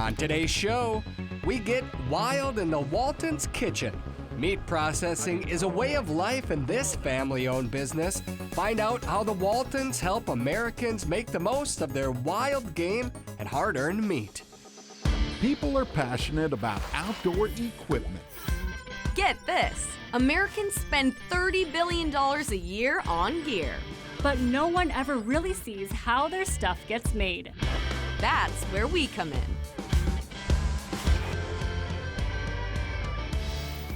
On today's show, we get wild in the Walton's kitchen. Meat processing is a way of life in this family-owned business. Find out how the Waltons help Americans make the most of their wild game and hard-earned meat. People are passionate about outdoor equipment. Get this, Americans spend $30 billion a year on gear. But no one ever really sees how their stuff gets made. That's where we come in.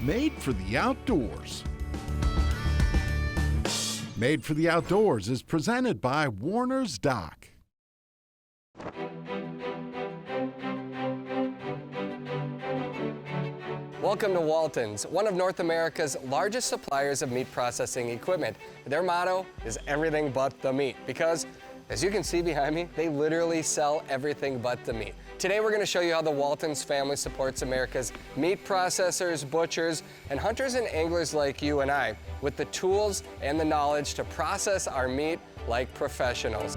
Made for the Outdoors. Made for the Outdoors is presented by Warner's Dock. Welcome to Walton's, one of North America's largest suppliers of meat processing equipment. Their motto is everything but the meat, because as you can see behind me, they literally sell everything but the meat. Today we're going to show you how the Waltons family supports America's meat processors, butchers, and hunters and anglers like you and I with the tools and the knowledge to process our meat like professionals.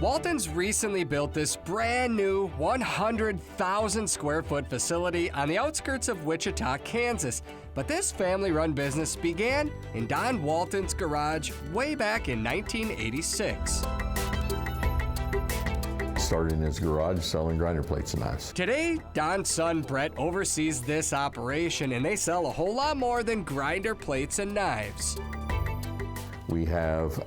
Walton's recently built this brand new 100,000 square foot facility on the outskirts of Wichita, Kansas. But this family-run business began in Don Walton's garage way back in 1986. Started in his garage selling grinder plates and knives. Today, Don's son Brett oversees this operation, and they sell a whole lot more than grinder plates and knives. We have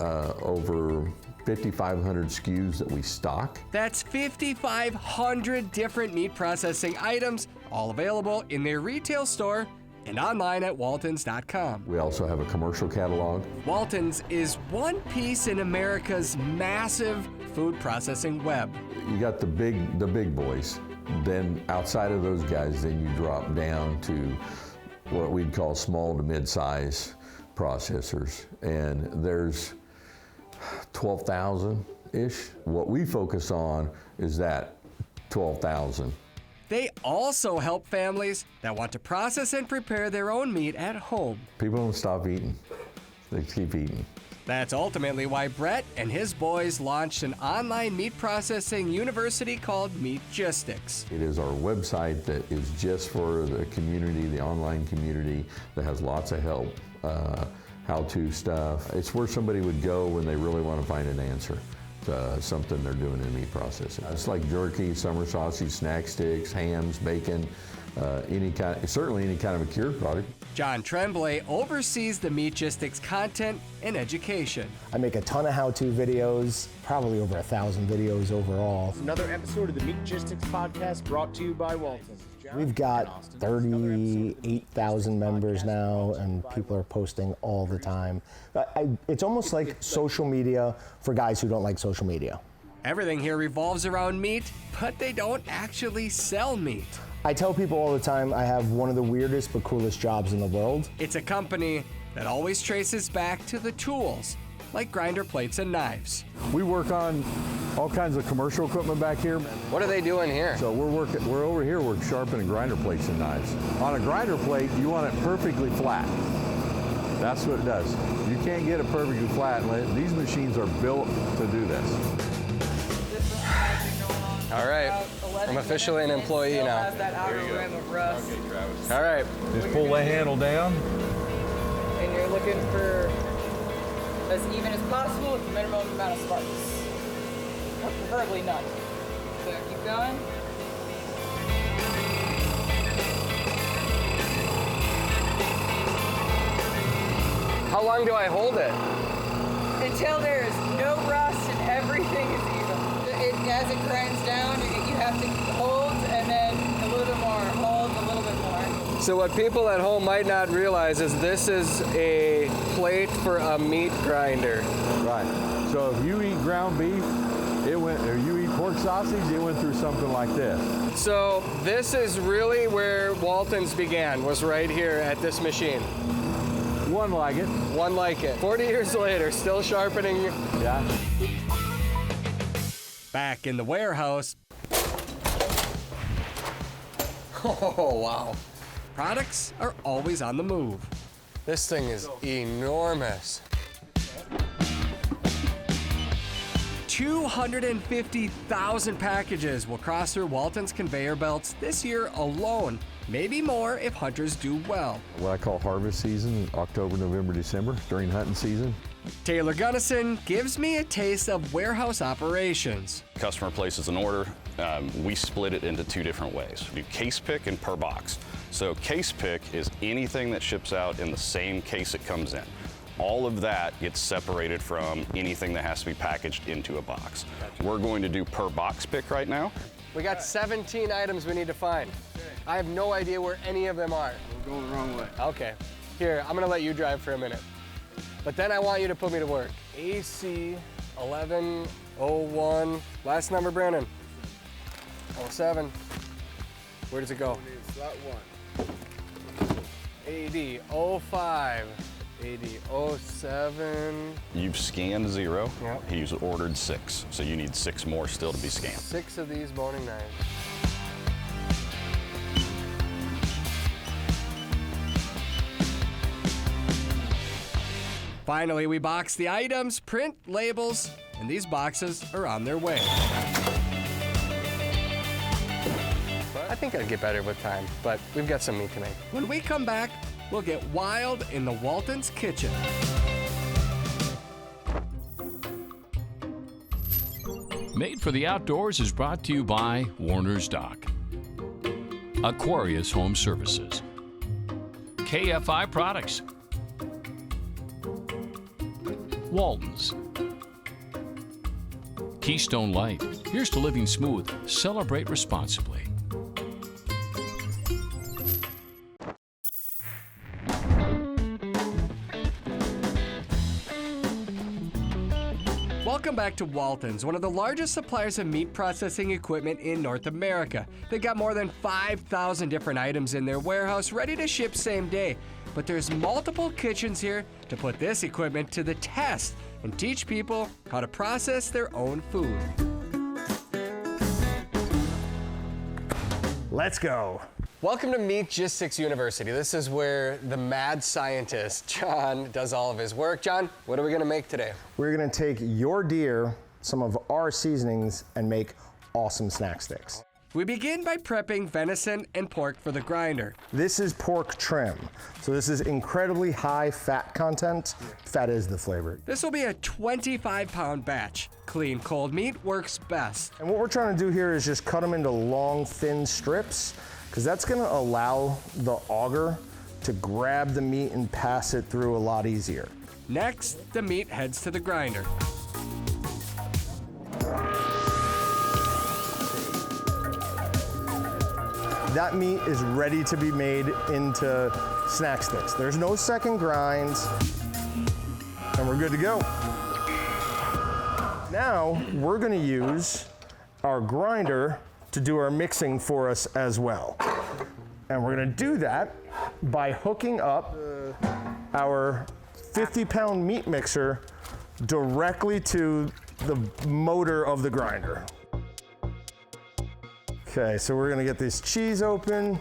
over 5,500 SKUs that we stock. That's 5,500 different meat processing items, all available in their retail store and online at waltons.com. We also have a commercial catalog. Walton's is one piece in America's massive food processing web. You got the big boys. Then outside of those guys, then you drop down to what we'd call small to mid-size processors. And there's 12,000-ish. What we focus on is that 12,000. They also help families that want to process and prepare their own meat at home. People don't stop eating. They keep eating. That's ultimately why Brett and his boys launched an online meat processing university called Meatgistics. It is our website that is just for the community, the online community, that has lots of help, how-to stuff. It's where somebody would go when they really want to find an answer to something they're doing in meat processing. It's like jerky, summer sausage, snack sticks, hams, bacon, certainly any kind of a cured product. John Tremblay oversees the Meatgistics content and education. I make a ton of how-to videos, probably over 1,000 videos overall. Another episode of the Meatgistics podcast brought to you by Walton. We've got 38,000 members now, and people are posting all the time. It's almost like social media for guys who don't like social media. Everything here revolves around meat, but they don't actually sell meat. I tell people all the time I have one of the weirdest but coolest jobs in the world. It's a company that always traces back to the tools, like grinder plates and knives. We work on all kinds of commercial equipment back here. What are they doing here? So we're over here, we're sharpening grinder plates and knives. On a grinder plate, you want it perfectly flat. That's what it does. You can't get it perfectly flat. These machines are built to do this. All right, I'm officially an employee now. All right. Just pull that handle down. And you're looking for as even as possible with the minimum amount of sparks. Or preferably none. So keep going. How long do I hold it? Until there is no rust and everything is even. As it grinds down, you have to hold and then a little bit more, hold a little bit more. So what people at home might not realize is this is a plate for a meat grinder. Right. So if you eat ground beef, or you eat pork sausage, it went through something like this. So this is really where Walton's began, was right here at this machine. One like it. One like it. 40 years later, still sharpening. Yeah. Back in the warehouse. Oh, wow. Products are always on the move. This thing is enormous. 250,000 packages will cross through Walton's conveyor belts this year alone. Maybe more if hunters do well. What I call harvest season, October, November, December, during hunting season. Taylor Gunnison gives me a taste of warehouse operations. Customer places an order. We split it into two different ways. We do case pick and per box. So case pick is anything that ships out in the same case it comes in. All of that gets separated from anything that has to be packaged into a box. We're going to do per box pick right now. We got 17 items we need to find. I have no idea where any of them are. We're going the wrong way. Okay, here, I'm gonna let you drive for a minute. But then I want you to put me to work. AC 1101, last number, Brandon. 07. Where does it go? Slot 1. AD 05, AD 07. You've scanned 0. Yep. He's ordered 6. So you need 6 more still to be scanned. 6 of these boning knives. Finally, we box the items, print labels, and these boxes are on their way. I think I'd get better with time, but we've got some meat to make. When we come back, we'll get wild in the Walton's kitchen. Made for the Outdoors is brought to you by Warner's Dock, Aquarius Home Services, KFI Products, Walton's, Keystone Light. Here's to living smooth. Celebrate responsibly. Welcome back to Walton's, one of the largest suppliers of meat processing equipment in North America. They've got more than 5,000 different items in their warehouse ready to ship same day. But there's multiple kitchens here to put this equipment to the test and teach people how to process their own food. Let's go. Welcome to Meatgistics University. This is where the mad scientist, John, does all of his work. John, what are we gonna make today? We're gonna take your deer, some of our seasonings, and make awesome snack sticks. We begin by prepping venison and pork for the grinder. This is pork trim. So this is incredibly high fat content. Fat is the flavor. This will be a 25-pound batch. Clean, cold meat works best. And what we're trying to do here is just cut them into long, thin strips, because that's gonna allow the auger to grab the meat and pass it through a lot easier. Next, the meat heads to the grinder. That meat is ready to be made into snack sticks. There's no second grinds, and we're good to go. Now, we're gonna use our grinder to do our mixing for us as well. And we're gonna do that by hooking up our 50-pound meat mixer directly to the motor of the grinder. Okay, so we're gonna get this cheese open.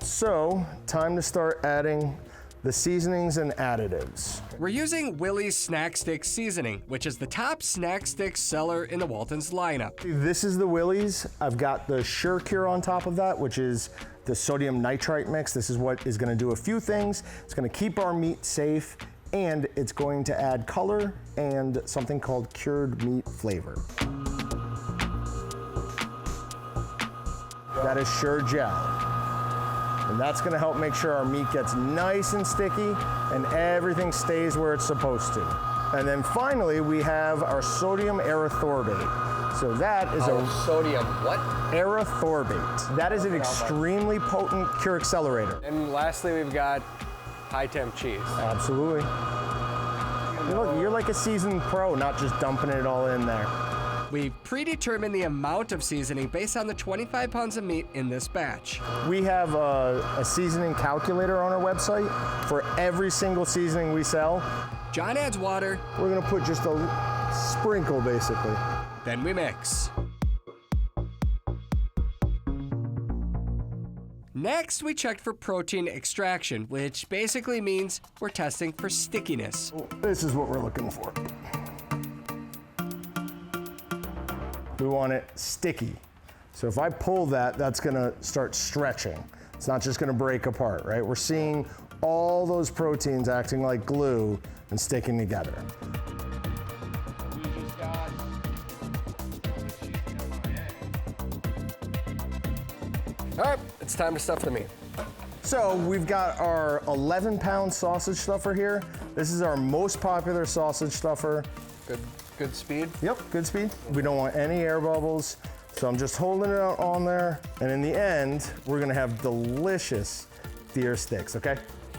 So, time to start adding the seasonings and additives. We're using Willie's Snack Stick Seasoning, which is the top snack stick seller in the Walton's lineup. This is the Willie's. I've got the Jerky on top of that, which is the sodium nitrite mix. This is what is gonna do a few things. It's gonna keep our meat safe, and it's going to add color and something called cured meat flavor. That is Sure Gel. And that's gonna help make sure our meat gets nice and sticky and everything stays where it's supposed to. And then finally, we have our sodium erythorbate. So that is sodium what? Erythorbate. That is an extremely potent cure accelerator. And lastly, we've got high temp cheese. Absolutely. You're like a seasoned pro, not just dumping it all in there. We've predetermined the amount of seasoning based on the 25 pounds of meat in this batch. We have a seasoning calculator on our website for every single seasoning we sell. John adds water. We're gonna put just a sprinkle, basically. Then we mix. Next, we checked for protein extraction, which basically means we're testing for stickiness. This is what we're looking for. We want it sticky. So if I pull that, that's gonna start stretching. It's not just gonna break apart, right? We're seeing all those proteins acting like glue and sticking together. All right, it's time to stuff the meat. So we've got our 11-pound sausage stuffer here. This is our most popular sausage stuffer. Good speed? Yep, good speed. We don't want any air bubbles. So I'm just holding it out on there. And in the end, we're gonna have delicious deer sticks, okay?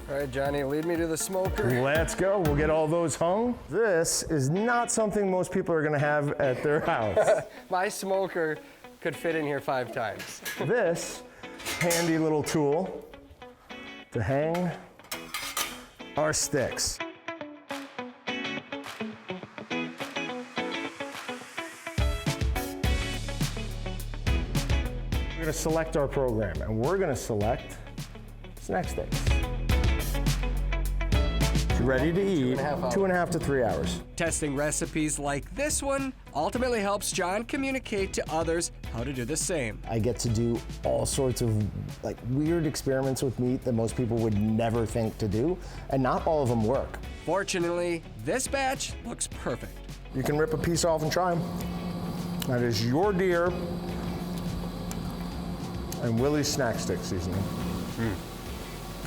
All right, Johnny, lead me to the smoker. Let's go, we'll get all those hung. This is not something most people are gonna have at their house. My smoker could fit in here 5 times. This handy little tool to hang our sticks. We're gonna select our program, and we're gonna select snack sticks. Ready to eat, 2.5 to 3 hours. Testing recipes like this one ultimately helps John communicate to others how to do the same. I get to do all sorts of like weird experiments with meat that most people would never think to do, and not all of them work. Fortunately, this batch looks perfect. You can rip a piece off and try them. That is your deer and Willie's snack stick seasoning.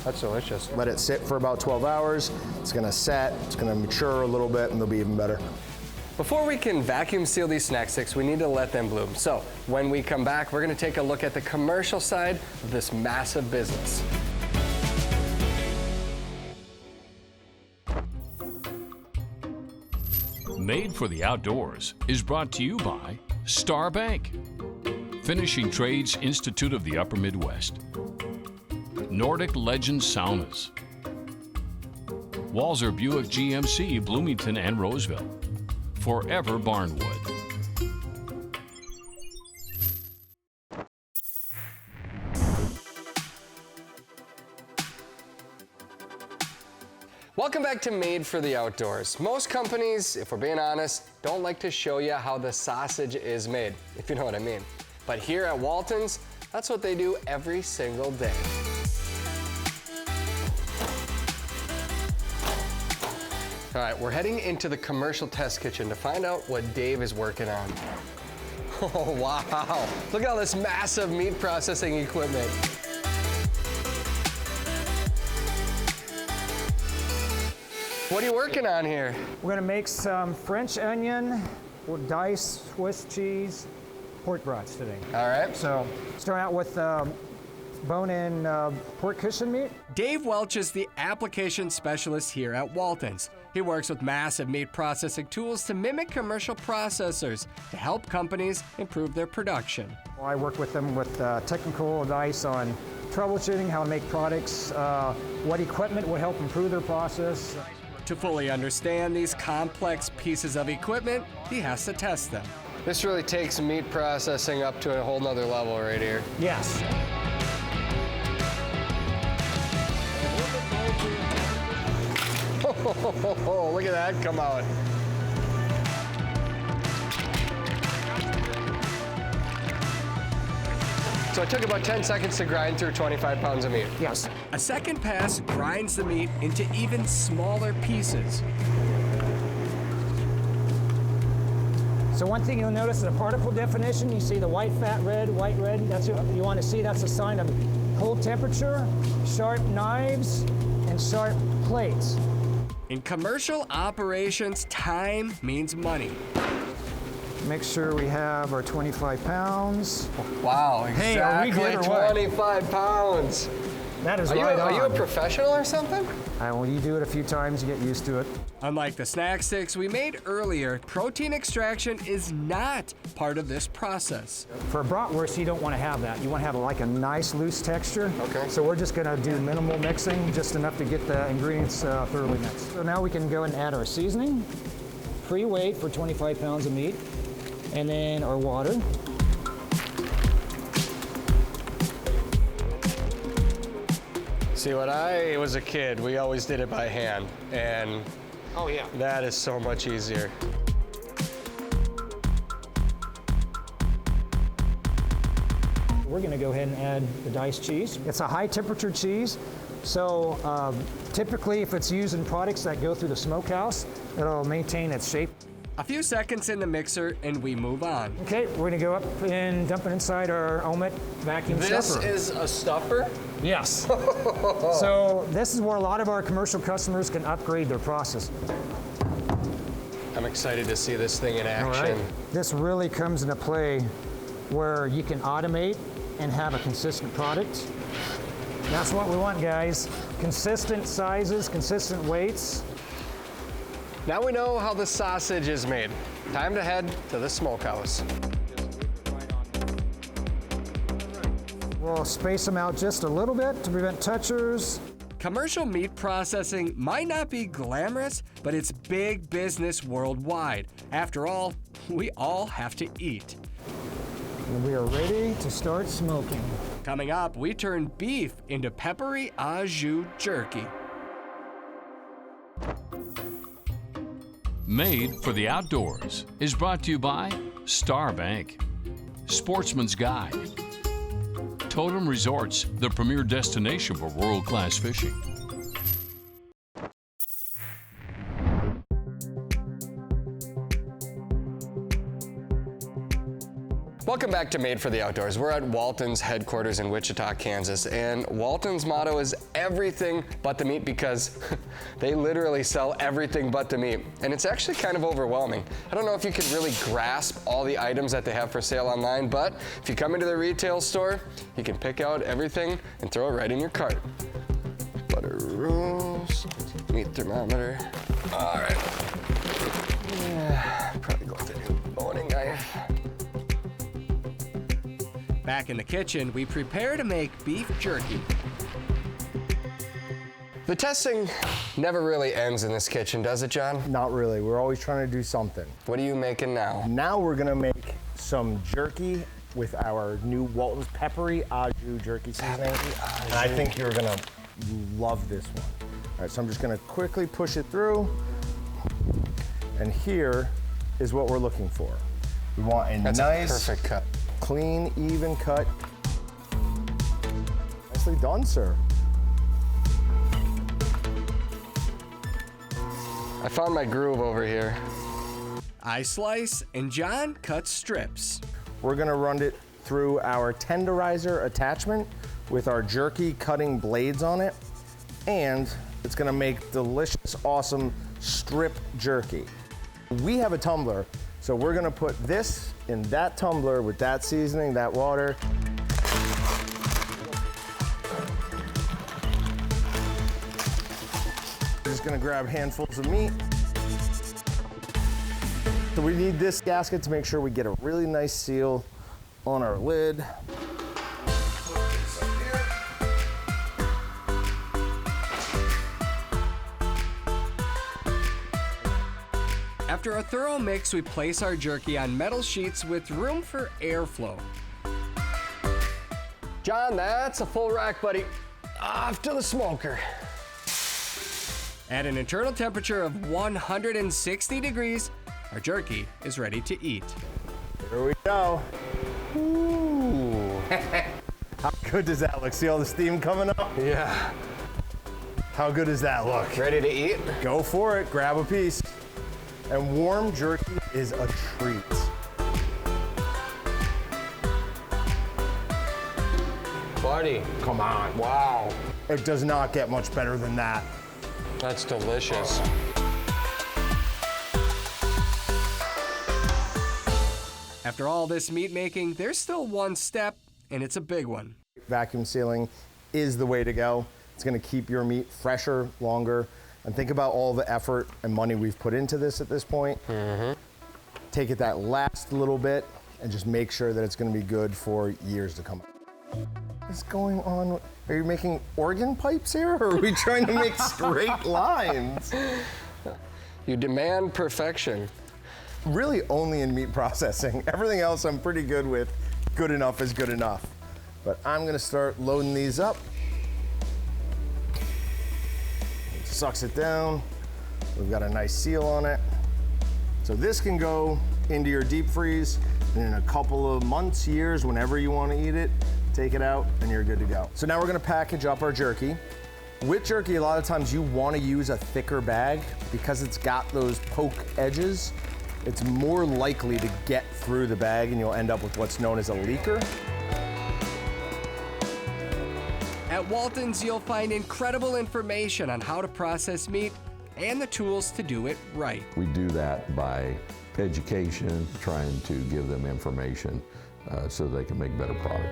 That's delicious. Let it sit for about 12 hours. It's gonna set, it's gonna mature a little bit, and they'll be even better. Before we can vacuum seal these snack sticks, we need to let them bloom. So when we come back, we're gonna take a look at the commercial side of this massive business. Made for the Outdoors is brought to you by Star Bank, Finishing Trades Institute of the Upper Midwest, Nordic Legend Saunas, Walzer Buick GMC, Bloomington and Roseville, Forever Barnwood. Welcome back to Made for the Outdoors. Most companies, if we're being honest, don't like to show you how the sausage is made, if you know what I mean. But here at Walton's, that's what they do every single day. All right, we're heading into the commercial test kitchen to find out what Dave is working on. Oh, wow. Look at all this massive meat processing equipment. What are you working on here? We're gonna make some French onion, diced Swiss cheese, pork brats today. All right. So, start out with bone-in pork cushion meat. Dave Welch is the application specialist here at Walton's. He works with massive meat processing tools to mimic commercial processors to help companies improve their production. Well, I work with them with technical advice on troubleshooting, how to make products, what equipment would help improve their process. To fully understand these complex pieces of equipment, he has to test them. This really takes meat processing up to a whole nother level right here. Yes. Oh, look at that come out. So it took about 10 seconds to grind through 25 pounds of meat. Yes. A second pass grinds the meat into even smaller pieces. So one thing you'll notice is the particle definition. You see the white, fat, red, white, red. That's what you want to see. That's a sign of cold temperature, sharp knives, and sharp plates. In commercial operations, time means money. Make sure we have our 25 pounds. Wow, Hey, are we exactly good or what? 25 pounds. That is Are you, right are you a on. professional or something? When you do it a few times, you get used to it. Unlike the snack sticks we made earlier, protein extraction is not part of this process. For a bratwurst, you don't want to have that. You want to have like a nice loose texture. Okay. So we're just going to do minimal mixing, just enough to get the ingredients thoroughly mixed. So now we can go and add our seasoning, free weight for 25 pounds of meat, and then our water. See, when I was a kid, we always did it by hand, and Oh yeah. that is so much easier. We're going to go ahead and add the diced cheese. It's a high temperature cheese, so typically if it's used in products that go through the smokehouse, it'll maintain its shape. A few seconds in the mixer and we move on. Okay, we're going to go up and dump it inside our Omet vacuum stuffer. This is a stuffer? Yes. So this is where a lot of our commercial customers can upgrade their process. I'm excited to see this thing in action. This really comes into play where you can automate and have a consistent product. That's what we want, guys. Consistent sizes, consistent weights. Now we know how the sausage is made. Time to head to the smokehouse. We'll space them out just a little bit to prevent touchers. Commercial meat processing might not be glamorous, but it's big business worldwide. After all, we all have to eat. And we are ready to start smoking. Coming up, we turn beef into peppery au jus jerky. Made for the Outdoors is brought to you by Star Bank, Sportsman's Guide, Totem Resorts, the premier destination for world-class fishing. Welcome back to Made for the Outdoors. We're at Walton's headquarters in Wichita, Kansas, and Walton's motto is everything but the meat because they literally sell everything but the meat, and it's actually kind of overwhelming. I don't know if you could really grasp all the items that they have for sale online, but if you come into the retail store, you can pick out everything and throw it right in your cart. Butter rolls, meat thermometer. All right. Yeah, probably go with the new boning knife. Back in the kitchen, we prepare to make beef jerky. The testing never really ends in this kitchen, does it, John? Not really. We're always trying to do something. What are you making now? Now we're gonna make some jerky with our new Walton's peppery au jus jerky seasoning. And I think you're gonna love this one. All right, so I'm just gonna quickly push it through. And here is what we're looking for. We want a That's nice, a perfect cut. Clean, even cut. Nicely done, sir. I found my groove over here. I slice and John cuts strips. We're gonna run it through our tenderizer attachment with our jerky cutting blades on it, and it's gonna make delicious, awesome strip jerky. We have a tumbler, so we're gonna put this in that tumbler with that seasoning, that water. Just gonna grab handfuls of meat. So we need this gasket to make sure we get a really nice seal on our lid. After a thorough mix, we place our jerky on metal sheets with room for airflow. John, that's a full rack, buddy. Off to the smoker. At an internal temperature of 160 degrees, our jerky is ready to eat. Here we go. Ooh. How good does that look? See all the steam coming up? Yeah. How good does that look? Ready to eat? Go for it, grab a piece. And warm jerky is a treat. Buddy. Come on. Wow. It does not get much better than that. That's delicious. After all this meat making, there's still one step, and it's a big one. Vacuum sealing is the way to go. It's gonna keep your meat fresher, longer. And think about all the effort and money we've put into this at this point. Take it that last little bit and just make sure that it's gonna be good for years to come. What's going on? Are you making organ pipes here, or are we trying to make straight lines? You demand perfection. Really only in meat processing. Everything else I'm pretty good with. Good enough is good enough. But I'm gonna start loading these up. sucks it down. We've got a nice seal on it. So this can go into your deep freeze, and in a couple of months, years, whenever you want to eat it, take it out and you're good to go. So now we're gonna package up our jerky. With jerky, a lot of times you want to use a thicker bag because it's got those poke edges. It's more likely to get through the bag and you'll end up with what's known as a leaker. At Walton's, you'll find incredible information on how to process meat and the tools to do it right. We do that by education, trying to give them information so they can make better product.